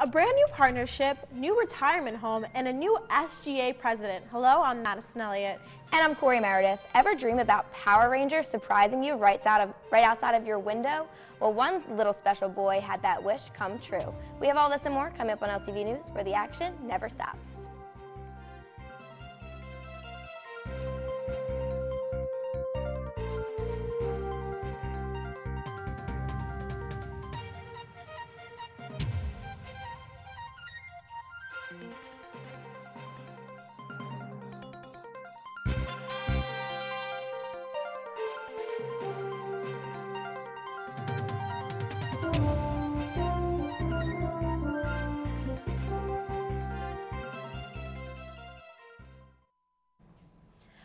A brand new partnership, new retirement home, and a new SGA president. Hello, I'm Madison Elliott. And I'm Corey Meredith. Ever dream about Power Rangers surprising you right outside of your window? Well, one little special boy had that wish come true. We have all this and more coming up on LTV News, where the action never stops.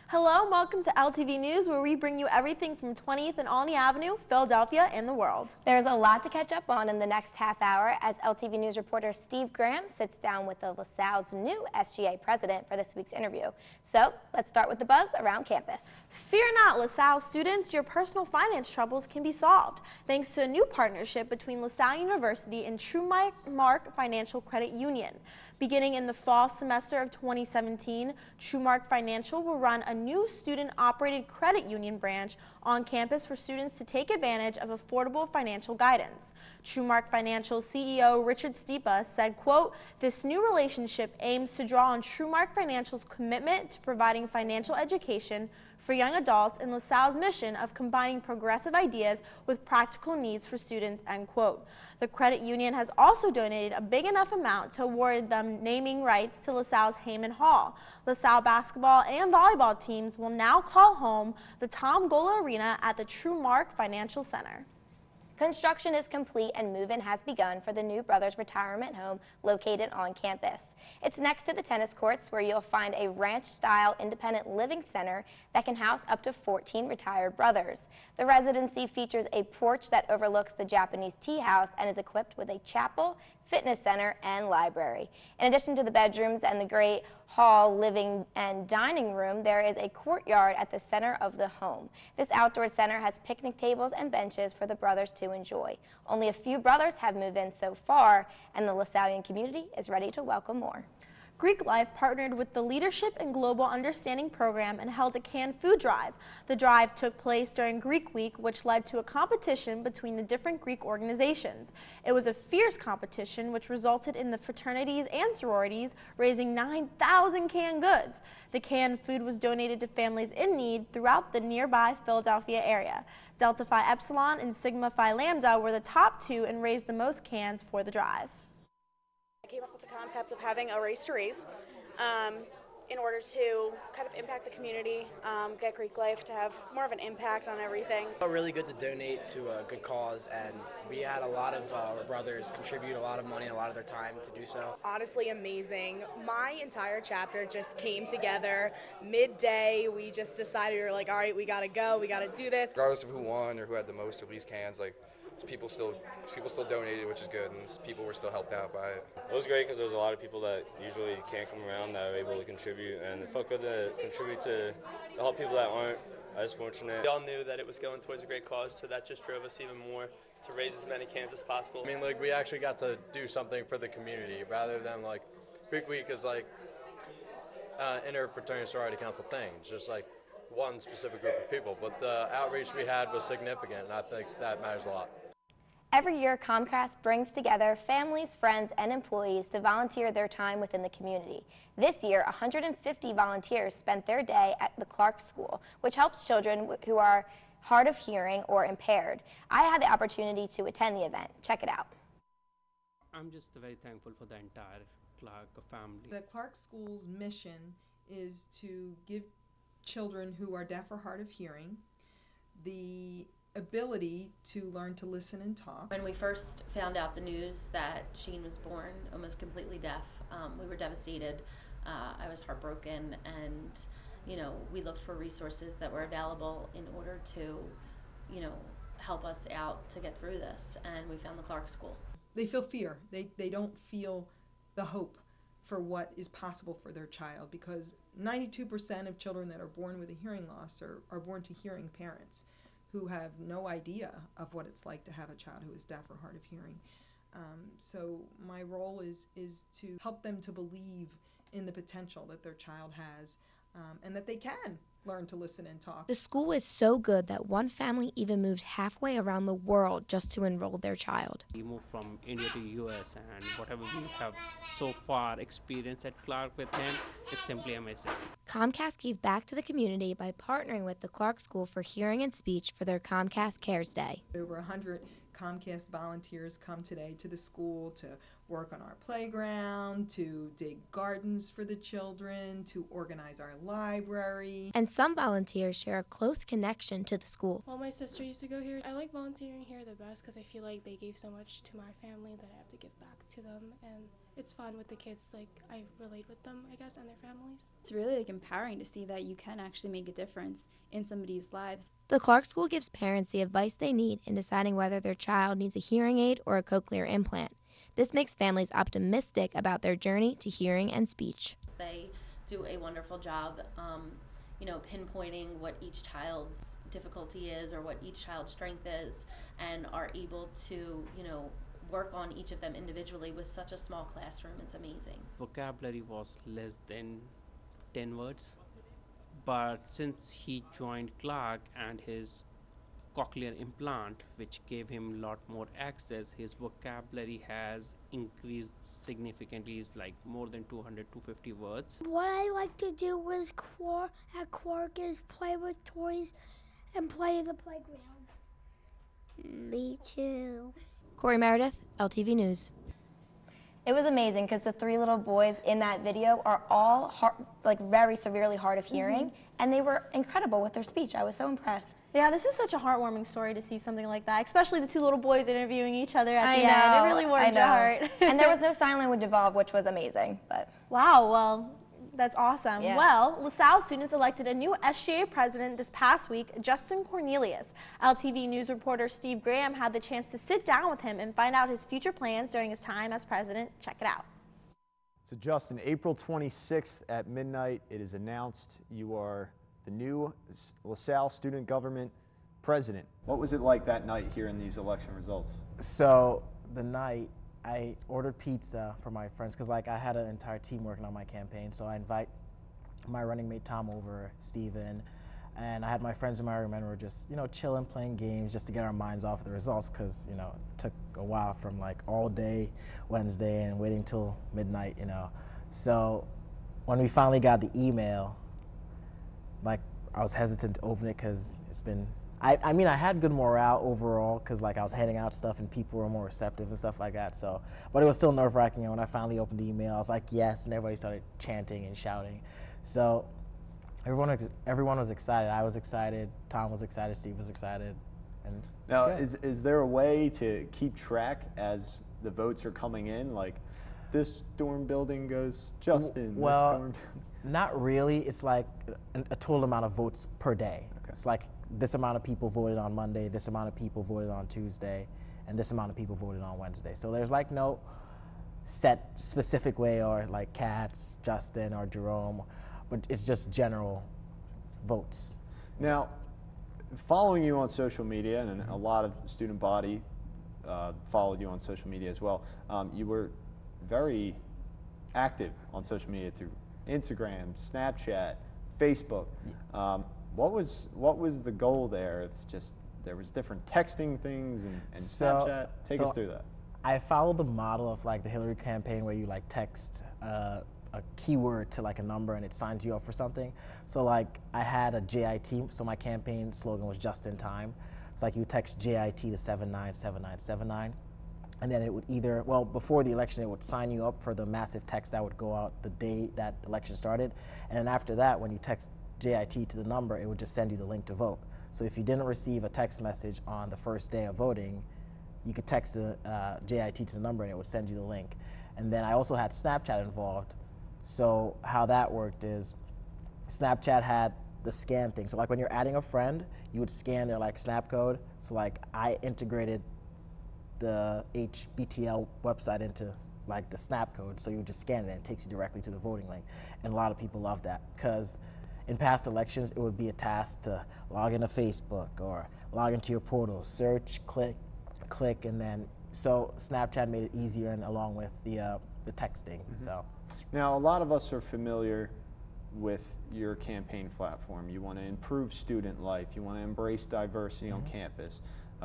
Hello and welcome to LTV News, where we bring you everything from 20th and Olney Avenue, Philadelphia, and the world. There's a lot to catch up on in the next half hour as LTV News reporter Steve Graham sits down with the LaSalle's new SGA president for this week's interview. So let's start with the buzz around campus. Fear not, LaSalle students, your personal finance troubles can be solved thanks to a new partnership between LaSalle University and TrueMark Financial Credit Union. Beginning in the fall semester of 2017, TrueMark Financial will run a new student-operated credit union branch on campus for students to take advantage of affordable financial guidance. TrueMark Financial CEO Richard Stipa said, quote, "This new relationship aims to draw on TrueMark Financial's commitment to providing financial education for young adults in LaSalle's mission of combining progressive ideas with practical needs for students," end quote. The credit union has also donated a big enough amount to award them naming rights to LaSalle's Heyman Hall. LaSalle basketball and volleyball teams will now call home the Tom Gola Arena at the TrueMark Financial Center. Construction is complete and move-in has begun for the new Brothers retirement home located on campus. It's next to the tennis courts, where you'll find a ranch-style independent living center that can house up to 14 retired brothers. The residency features a porch that overlooks the Japanese tea house and is equipped with a chapel, fitness center, and library. In addition to the bedrooms and the great hall, living, and dining room, there is a courtyard at the center of the home. This outdoor center has picnic tables and benches for the brothers to enjoy. Only a few brothers have moved in so far, and the LaSallian community is ready to welcome more. Greek Life partnered with the Leadership and Global Understanding program and held a canned food drive. The drive took place during Greek Week, which led to a competition between the different Greek organizations. It was a fierce competition, which resulted in the fraternities and sororities raising 9,000 canned goods. The canned food was donated to families in need throughout the nearby Philadelphia area. Delta Phi Epsilon and Sigma Phi Lambda were the top two and raised the most cans for the drive. I came up with the concept of having a race to raise in order to kind of impact the community, get Greek Life to have more of an impact on everything. It felt really good to donate to a good cause, and we had a lot of our brothers contribute a lot of money and a lot of their time to do so. Honestly amazing. My entire chapter just came together midday. We just decided, we were like, all right, we gotta go, we gotta do this. Regardless of who won or who had the most or least cans, like, people still donated, which is good, and people were still helped out by it. It was great because there was a lot of people that usually can't come around that were able to contribute, and it felt good to contribute to help people that aren't as fortunate. We all knew that it was going towards a great cause, so that just drove us even more to raise as many cans as possible. I mean, like, we actually got to do something for the community rather than, like, Greek Week is like interfraternity sorority council thing. It's just like one specific group of people, but the outreach we had was significant, and I think that matters a lot. Every year, Comcast brings together families, friends, and employees to volunteer their time within the community. This year, 150 volunteers spent their day at the Clark School, which helps children who are hard of hearing or impaired. I had the opportunity to attend the event. Check it out. I'm just very thankful for the entire Clark family. The Clark School's mission is to give children who are deaf or hard of hearing the ability to learn to listen and talk. When we first found out the news that Sheen was born almost completely deaf, we were devastated. I was heartbroken, and we looked for resources that were available in order to help us out to get through this, and we found the Clark School. They feel fear. They don't feel the hope for what is possible for their child, because 92% of children that are born with a hearing loss are born to hearing parents who have no idea of what it's like to have a child who is deaf or hard of hearing. So my role is to help them to believe in the potential that their child has, and that they can learn to listen and talk. The school is so good that one family even moved halfway around the world just to enroll their child. We moved from India to US, and whatever we have so far experienced at Clark with him is simply amazing. Comcast gave back to the community by partnering with the Clark School for Hearing and Speech for their Comcast Cares Day. Over 100 Comcast volunteers come today to the school to work on our playground, to dig gardens for the children, to organize our library. And some volunteers share a close connection to the school. Well, my sister used to go here. I like volunteering here the best because I feel like they gave so much to my family that I have to give back to them, and it's fun with the kids. Like, I relate with them, I guess, and their families. It's really empowering to see that you can actually make a difference in somebody's lives. The Clark School gives parents the advice they need in deciding whether their child needs a hearing aid or a cochlear implant. This makes families optimistic about their journey to hearing and speech. They do a wonderful job, pinpointing what each child's difficulty is or what each child's strength is, and are able to, work on each of them individually with such a small classroom. It's amazing. Vocabulary was less than 10 words, but since he joined Clark and his cochlear implant, which gave him a lot more access, his vocabulary has increased significantly. It's like more than 200-250 words. What I like to do at Clark is play with toys and play in the playground. Me too. Corey Meredith, LTV News. It was amazing because the 3 little boys in that video are all very severely hard of hearing, and they were incredible with their speech. I was so impressed. Yeah, this is such a heartwarming story to see something like that, especially the 2 little boys interviewing each other at the end. It really warmed your heart. And there was no sign language involved, which was amazing. But wow, well, that's awesome. Yeah. Well, LaSalle students elected a new SGA president this past week, Justin Cornelius. LTV News reporter Steve Graham had the chance to sit down with him and find out his future plans during his time as president. Check it out. So Justin, April 26th at midnight, it is announced you are the new LaSalle student government president. What was it like that night hearing these election results? So the night, I ordered pizza for my friends because I had an entire team working on my campaign. So I invite my running mate Tom over, Steven, and I had my friends in my room and we were just, chilling, playing games just to get our minds off of the results because, it took a while from all day Wednesday and waiting till midnight, So when we finally got the email, I was hesitant to open it because it's been, I had good morale overall because I was handing out stuff and people were more receptive and stuff like that. So, but it was still nerve-wracking. And when I finally opened the email, I was like, yes, and everybody started chanting and shouting. So everyone was excited. I was excited. Tom was excited. Steve was excited. And now, is there a way to keep track as the votes are coming in? This dorm building goes Justin. Well, not really. It's a total amount of votes per day. Okay. It's this amount of people voted on Monday, this amount of people voted on Tuesday, and this amount of people voted on Wednesday. So there's no set specific way or Katz, Justin, or Jerome, but it's just general votes. Now, following you on social media, and a lot of student body followed you on social media as well, you were very active on social media through Instagram, Snapchat, Facebook. What was the goal there? It's just there was different texting things and Snapchat. Take us through that. I followed the model of the Hillary campaign where you text a keyword to a number and it signs you up for something. So I had a JIT, so my campaign slogan was just in time. It's you text JIT to 797979. And then it would either, before the election, it would sign you up for the massive text that would go out the day that election started. And then after that, when you text JIT to the number, it would just send you the link to vote. So if you didn't receive a text message on the first day of voting, you could text the JIT to the number and it would send you the link. And then I also had Snapchat involved. So how that worked is Snapchat had the scan thing. So when you're adding a friend, you would scan their snap code. So I integrated the HBTL website into the snap code, so you would just scan it and it takes you directly to the voting link. And a lot of people love that because in past elections it would be a task to log into Facebook or log into your portal, search, click, and then So Snapchat made it easier, and along with the texting. So now a lot of us are familiar with your campaign platform. You want to improve student life. You want to embrace diversity on campus.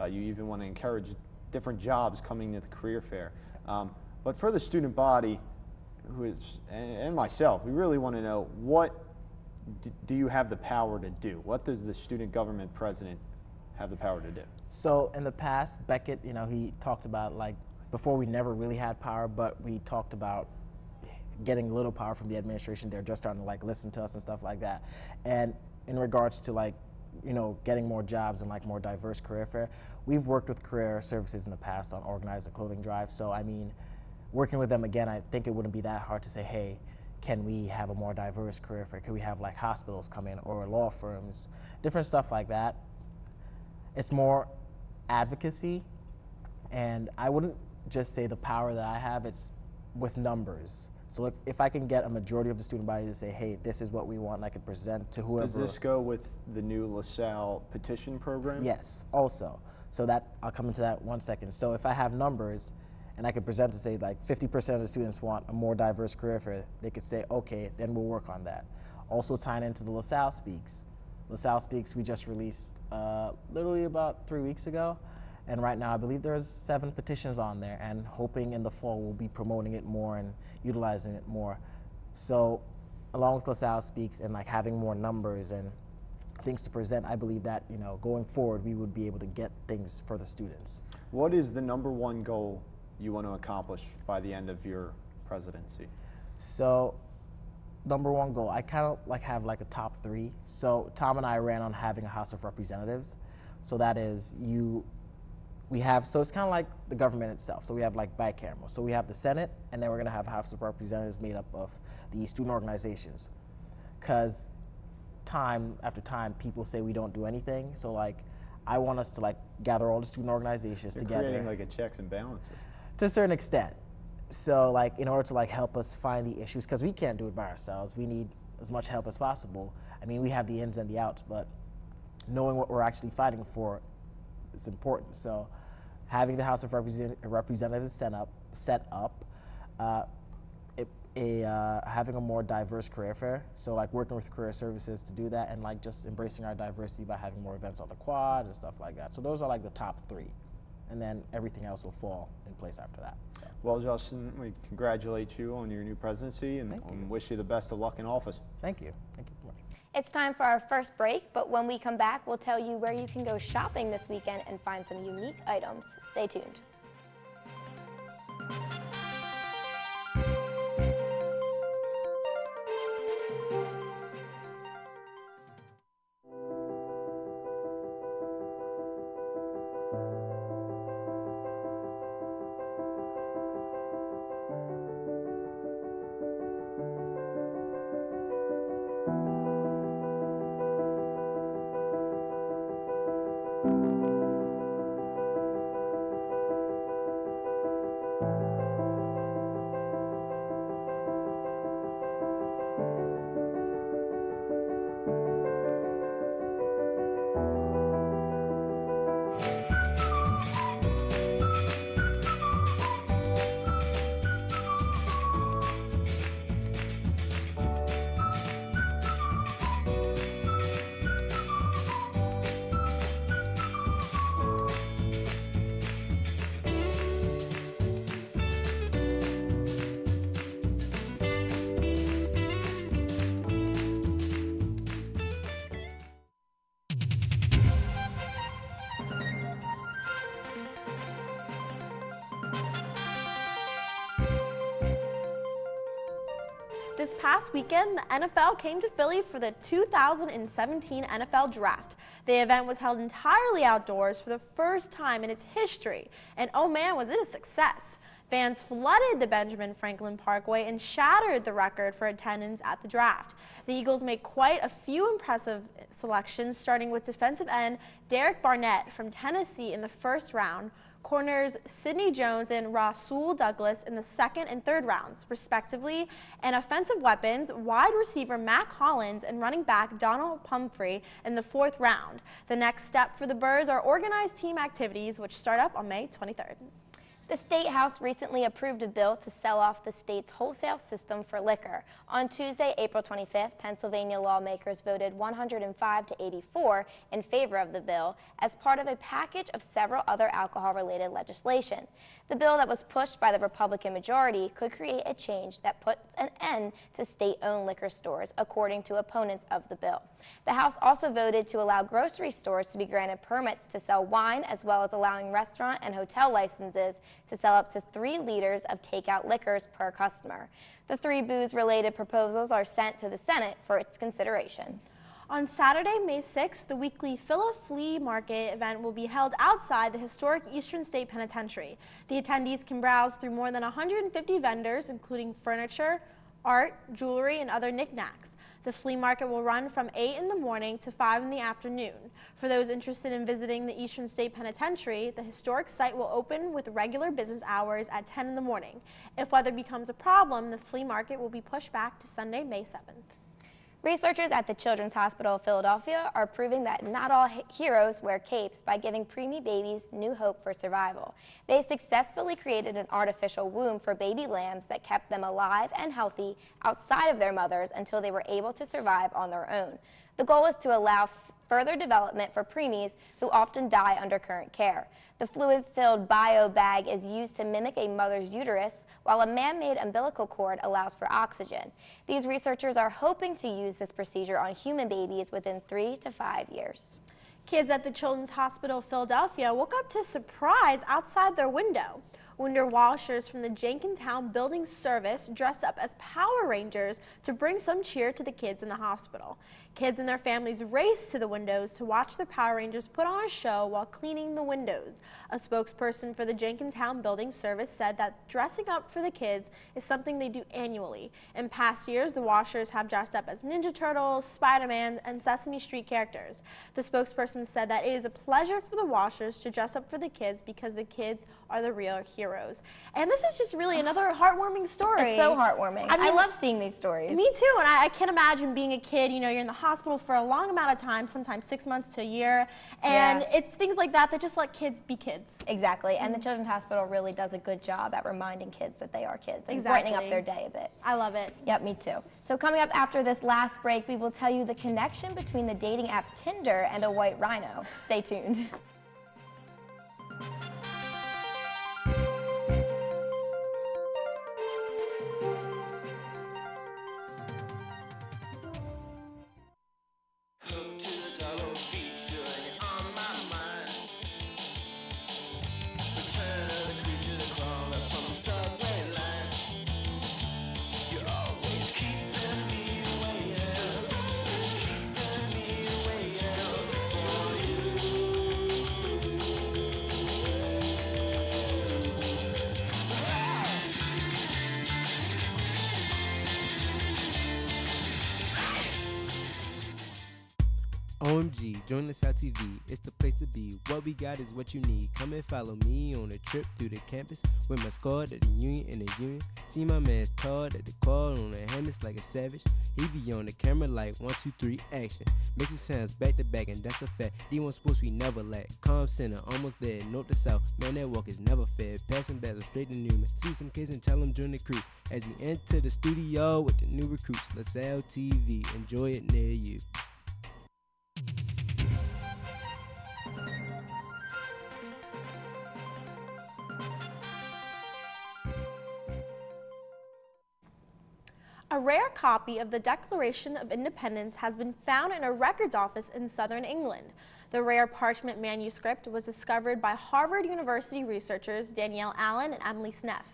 You even want to encourage different jobs coming to the career fair. But for the student body, and myself, we really want to know, what do you have the power to do? What does the student government president have the power to do? So in the past, Beckett, he talked about, like, before we never really had power, but we talked about getting a little power from the administration. They're just starting to, like, listen to us and stuff like that. And in regards to, like, getting more jobs and, like, more diverse career fair, we've worked with career services in the past on organizing clothing drives. So I mean, working with them again, I think it wouldn't be that hard to say, hey, can we have a more diverse career fair? Could we have, like, hospitals come in, or law firms, different stuff like that? It's more advocacy, and I wouldn't just say the power that I have, it's with numbers. So if I can get a majority of the student body to say, hey, this is what we want, and I could present to whoever. Does this go with the new LaSalle petition program? Yes, also. So that, I'll come into that 1 second. So if I have numbers, and I could present to say, like, 50% of the students want a more diverse career fair, they could say, okay, then we'll work on that. Also tying into the LaSalle Speaks. LaSalle Speaks, we just released literally about 3 weeks ago. And right now, I believe there's 7 petitions on there, and hoping in the fall we'll be promoting it more and utilizing it more. So along with LaSalle Speaks and, like, having more numbers and things to present, I believe that, going forward, we would be able to get things for the students. What is the #1 goal you want to accomplish by the end of your presidency? So #1 goal, I kind of have a top 3. So Tom and I ran on having a House of Representatives. So that is, we have, so it's kind of like the government itself. So we have, like, bicameral. So we have the Senate, and then we're going to have a House of Representatives made up of the student organizations. Because time after time, people say we don't do anything. So, like, I want us to, like, gather all the student organizations together. Creating, like, a checks and balances. To a certain extent. So, like, in order to, like, help us find the issues, because we can't do it by ourselves. We need as much help as possible. I mean, we have the ins and the outs, but knowing what we're actually fighting for is important. So having the House of Representatives set up, having a more diverse career fair. So, like, working with career services to do that, and, like, just embracing our diversity by having more events on the quad and stuff like that. So those are, like, the top 3. And then everything else will fall in place after that. So. Well, Justin, we congratulate you on your new presidency and wish you the best of luck in office. Thank you. Thank you so much. It's time for our first break, but when we come back, we'll tell you where you can go shopping this weekend and find some unique items. Stay tuned. This past weekend, the NFL came to Philly for the 2017 NFL Draft. The event was held entirely outdoors for the first time in its history, and oh man, was it a success. Fans flooded the Benjamin Franklin Parkway and shattered the record for attendance at the draft. The Eagles made quite a few impressive selections, starting with defensive end Derek Barnett from Tennessee in the first round, corners Sidney Jones and Rasul Douglas in the second and third rounds, respectively, and offensive weapons wide receiver Mac Hollins and running back Donald Pumphrey in the fourth round. The next step for the Birds are organized team activities, which start up on May 23rd. The State House recently approved a bill to sell off the state's wholesale system for liquor. On Tuesday, April 25th, Pennsylvania lawmakers voted 105 to 84 in favor of the bill as part of a package of several other alcohol-related legislation. The bill that was pushed by the Republican majority could create a change that puts an end to state-owned liquor stores, according to opponents of the bill. The House also voted to allow grocery stores to be granted permits to sell wine, as well as allowing restaurant and hotel licenses to sell up to 3 liters of takeout liquors per customer. The 3 booze-related proposals are sent to the Senate for its consideration. On Saturday, May 6th, the weekly Phila Flea Market event will be held outside the historic Eastern State Penitentiary. The attendees can browse through more than 150 vendors, including furniture, art, jewelry, and other knickknacks. The flea market will run from 8 in the morning to 5 in the afternoon. For those interested in visiting the Eastern State Penitentiary, the historic site will open with regular business hours at 10 in the morning. If weather becomes a problem, the flea market will be pushed back to Sunday, May 7th. Researchers at the Children's Hospital of Philadelphia are proving that not all heroes wear capes by giving preemie babies new hope for survival. They successfully created an artificial womb for baby lambs that kept them alive and healthy outside of their mothers until they were able to survive on their own. The goal is to allow further development for preemies who often die under current care. The fluid-filled bio bag is used to mimic a mother's uterus, while a man-made umbilical cord allows for oxygen. These researchers are hoping to use this procedure on human babies within 3 to 5 years. Kids at the Children's Hospital of Philadelphia woke up to a surprise outside their window. Window washers from the Jenkintown Building Service dressed up as Power Rangers to bring some cheer to the kids in the hospital. Kids and their families raced to the windows to watch the Power Rangers put on a show while cleaning the windows. A spokesperson for the Jenkintown Building Service said that dressing up for the kids is something they do annually. In past years, the washers have dressed up as Ninja Turtles, Spider-Man, and Sesame Street characters. The spokesperson said that it is a pleasure for the washers to dress up for the kids because the kids are the real heroes. And this is just really another heartwarming story. It's so heartwarming. I love seeing these stories. Me too, and I can't imagine being a kid, you know, you're in the hospital for a long amount of time, sometimes 6 months to a year, and it's things like that that just let kids be kids. Exactly, and the Children's Hospital really does a good job at reminding kids that they are kids and brightening up their day a bit. I love it. Yep, me too. So coming up after this last break, we will tell you the connection between the dating app Tinder and a white rhino. Stay tuned. OMG, join us LTV, it's the place to be. What we got is what you need. Come and follow me on a trip through the campus with my squad at the Union and the Union. See my man's Todd at the quad on the hammocks like a savage. He be on the camera like 1, 2, 3, action. Mixing sounds back to back and that's a fact. D1 sports we never lack. Calm center, almost there, north to south. Man, that walk is never fair. Passing battles straight to Newman. See some kids and tell them join the crew. As we enter the studio with the new recruits. Let's LTV, enjoy it near you. A rare copy of the Declaration of Independence has been found in a records office in southern England. The rare parchment manuscript was discovered by Harvard University researchers Danielle Allen and Emily Sneff.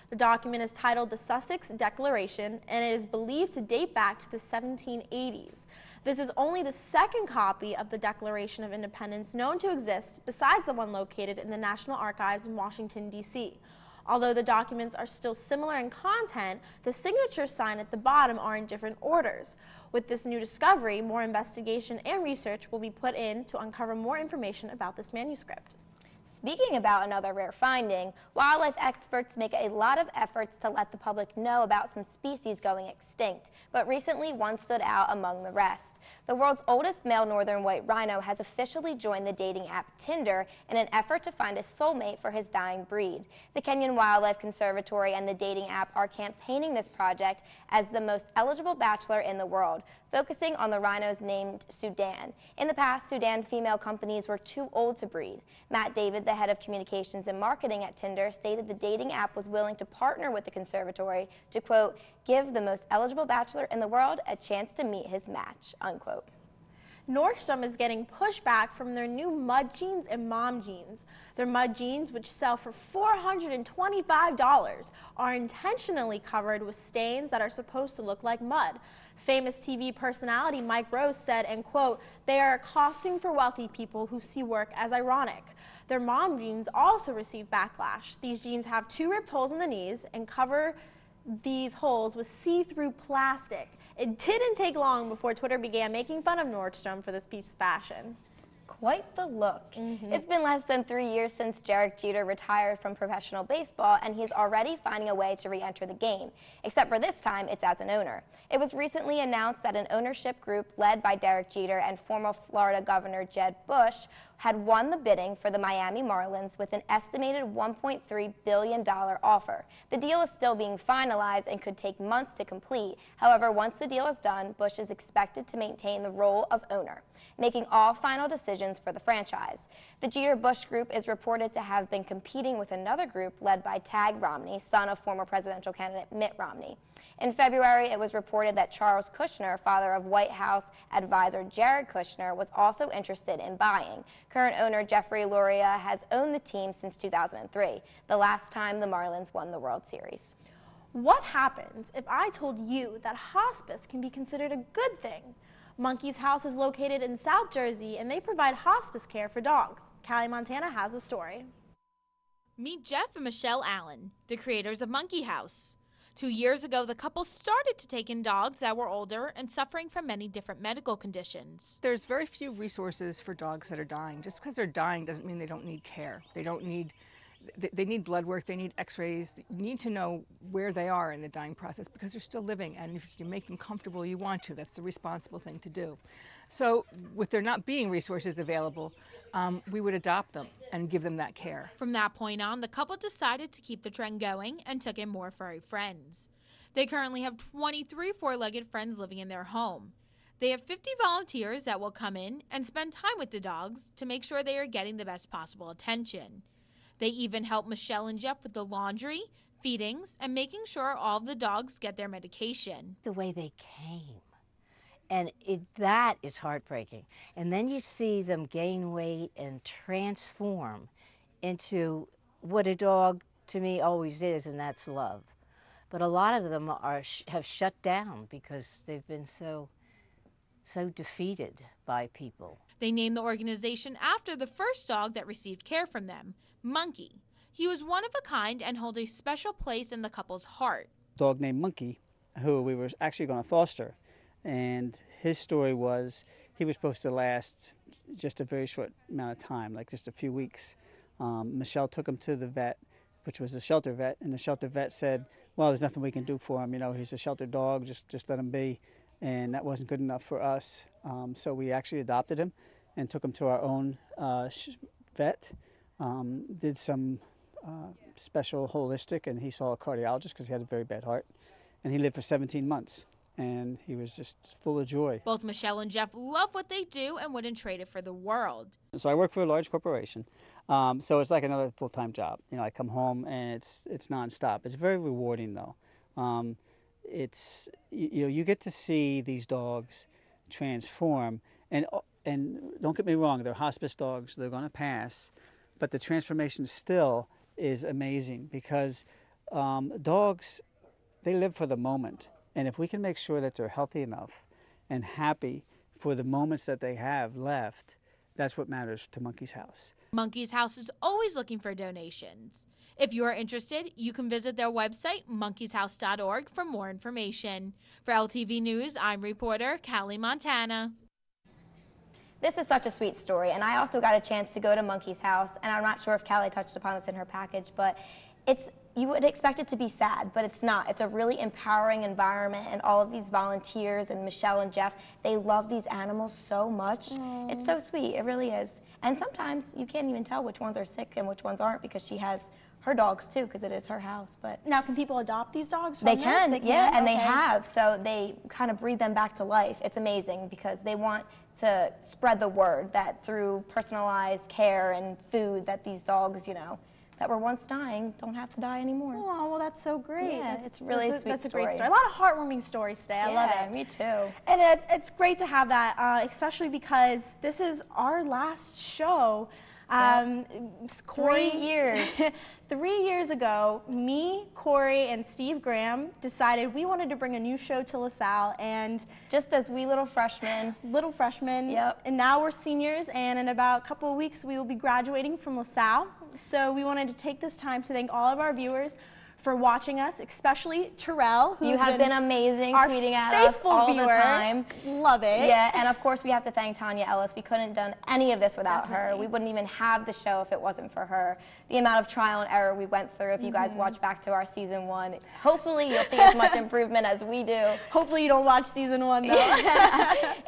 The document is titled the Sussex Declaration, and it is believed to date back to the 1780s. This is only the second copy of the Declaration of Independence known to exist, besides the one located in the National Archives in Washington, D.C. Although the documents are still similar in content, the signatures signed at the bottom are in different orders. With this new discovery, more investigation and research will be put in to uncover more information about this manuscript. Speaking about another rare finding, wildlife experts make a lot of efforts to let the public know about some species going extinct, but recently one stood out among the rest. The world's oldest male northern white rhino has officially joined the dating app Tinder in an effort to find a soulmate for his dying breed. The Kenyan Wildlife Conservatory and the dating app are campaigning this project as the most eligible bachelor in the world, focusing on the rhinos named Sudan. In the past, Sudan female companies were too old to breed. Matt David, the head of communications and marketing at Tinder, stated the dating app was willing to partner with the conservatory to, quote, give the most eligible bachelor in the world a chance to meet his match, unquote. Nordstrom is getting pushback from their new mud jeans and mom jeans. Their mud jeans, which sell for $425, are intentionally covered with stains that are supposed to look like mud. Famous TV personality Mike Rose said, and quote, they are a costume for wealthy people who see work as ironic. Their mom jeans also received backlash. These jeans have 2 ripped holes in the knees and cover these holes with see-through plastic. It didn't take long before Twitter began making fun of Nordstrom for this piece of fashion. Quite the look. It's been less than 3 years since Derek Jeter retired from professional baseball, and he's already finding a way to re-enter the game, except for this time it's as an owner. It was recently announced that an ownership group led by Derek Jeter and former Florida Governor Jeb Bush had won the bidding for the Miami Marlins with an estimated $1.3 billion offer. The deal is still being finalized and could take months to complete. However, once the deal is done, Bush is expected to maintain the role of owner, making all final decisions for the franchise. The Jeter-Bush group is reported to have been competing with another group led by Tag Romney, son of former presidential candidate Mitt Romney. In February, it was reported that Charles Kushner, father of White House advisor Jared Kushner, was also interested in buying. Current owner Jeffrey Luria has owned the team since 2003, the last time the Marlins won the World Series. What happens if I told you that hospice can be considered a good thing? Monkey's House is located in South Jersey, and they provide hospice care for dogs. Callie Montana has a story. Meet Jeff and Michelle Allen, the creators of Monkey House. 2 years ago, the couple started to take in dogs that were older and suffering from many different medical conditions. There's very few resources for dogs that are dying. Just because they're dying doesn't mean they don't need care. They need blood work, they need x-rays. You need to know where they are in the dying process because they're still living, and if you can make them comfortable, you want to. That's the responsible thing to do. So with there not being resources available, we would adopt them and give them that care. From that point on, the couple decided to keep the trend going and took in more furry friends. They currently have 23 four-legged friends living in their home. They have 50 volunteers that will come in and spend time with the dogs to make sure they are getting the best possible attention. They even help Michelle and Jeff with the laundry, feedings, and making sure all of the dogs get their medication. The way they came. And that is heartbreaking. And then you see them gain weight and transform into what a dog to me always is, and that's love. But a lot of them have shut down because they've been so defeated by people. They named the organization after the first dog that received care from them, Monkey. He was one of a kind and held a special place in the couple's heart. Dog named Monkey, who we were actually going to foster. And his story was he was supposed to last just a very short amount of time, like just a few weeks. Michelle took him to the vet, which was a shelter vet, and the shelter vet said, well, there's nothing we can do for him. You know, he's a shelter dog, just let him be. And that wasn't good enough for us. So we actually adopted him and took him to our own vet, did some special holistic, and he saw a cardiologist because he had a very bad heart. And he lived for 17 months. And he was just full of joy. Both Michelle and Jeff love what they do and wouldn't trade it for the world. So I work for a large corporation, so it's like another full-time job. You know, I come home and it's nonstop. It's very rewarding though. You get to see these dogs transform, and don't get me wrong, they're hospice dogs. They're going to pass, but the transformation still is amazing because dogs, they live for the moment. And if we can make sure that they're healthy enough and happy for the moments that they have left, that's what matters to Monkey's House. Monkey's House is always looking for donations. If you are interested, you can visit their website, monkeyshouse.org, for more information. For LTV News, I'm reporter Callie Montana. This is such a sweet story, and I also got a chance to go to Monkey's house, and I'm not sure if Callie touched upon this in her package, but you would expect it to be sad, but it's not. It's a really empowering environment, and all of these volunteers, and Michelle and Jeff, they love these animals so much. Aww. It's so sweet, it really is. And sometimes you can't even tell which ones are sick and which ones aren't, because she has her dogs too, because it is her house. But now, can people adopt these dogs from they this? can, They yeah, and they Okay. have. So they kind of breed them back to life. It's amazing because they want to spread the word that through personalized care and food that these dogs, you know, that were once dying don't have to die anymore. Oh, well, that's so great. Yeah, That's, it's really that's sweet That's a story. great story. A lot of heartwarming stories today. I love Yeah, it. me too. And it's great to have that, especially because this is our last show. Corey, 3 years. 3 years ago, me, Corey, and Steve Graham decided we wanted to bring a new show to LaSalle, and just as we little freshmen. Yep. And now we're seniors, and in about a couple of weeks we will be graduating from LaSalle. So we wanted to take this time to thank all of our viewers for watching us, especially Terrell, who You have been amazing, our tweeting at us faithful all viewer. the time. Love it. Yeah, and of course we have to thank Tanya Ellis. We couldn't have done any of this without her. Definitely. We wouldn't even have the show if it wasn't for her. The amount of trial and error we went through, if you guys watch back to our season 1, hopefully you'll see as much improvement as we do. Hopefully you don't watch season 1 though.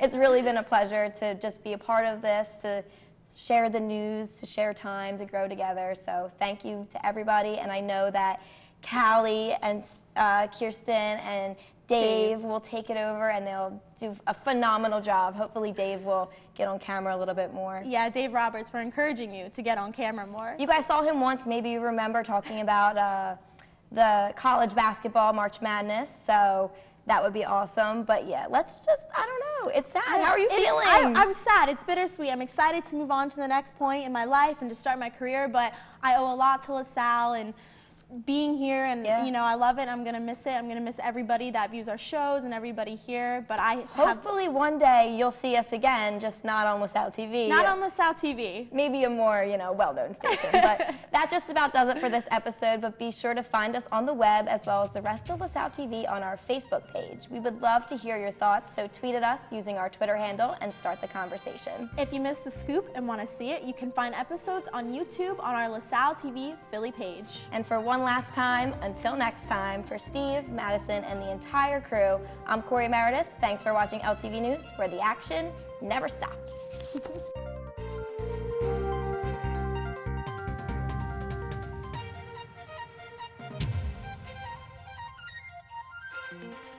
It's really been a pleasure to just be a part of this, to share the news, to share time, to grow together. So thank you to everybody, and I know that Callie and Kirsten and Dave will take it over, and they'll do a phenomenal job. Hopefully Dave will get on camera a little bit more. Yeah, Dave Roberts, we're encouraging you to get on camera more. You guys saw him once, maybe you remember talking about the college basketball March Madness, so that would be awesome. But yeah, let's just, I don't know, it's sad. How are you feeling? I'm sad. It's bittersweet. I'm excited to move on to the next point in my life and to start my career, but I owe a lot to LaSalle and being here, and you know, I love it. I'm gonna miss it. I'm gonna miss everybody that views our shows and everybody here. But hopefully one day you'll see us again, just not on LaSalle TV. Not on LaSalle TV. Maybe a more, you know, well-known station. But that just about does it for this episode. But be sure to find us on the web as well as the rest of LaSalle TV on our Facebook page. We would love to hear your thoughts, so tweet at us using our Twitter handle and start the conversation. If you missed the scoop and want to see it, you can find episodes on YouTube on our LaSalle TV Philly page. And for one last time, until next time, for Steve, Madison, and the entire crew, I'm Corey Meredith. Thanks for watching LTV News, where the action never stops. Thank you.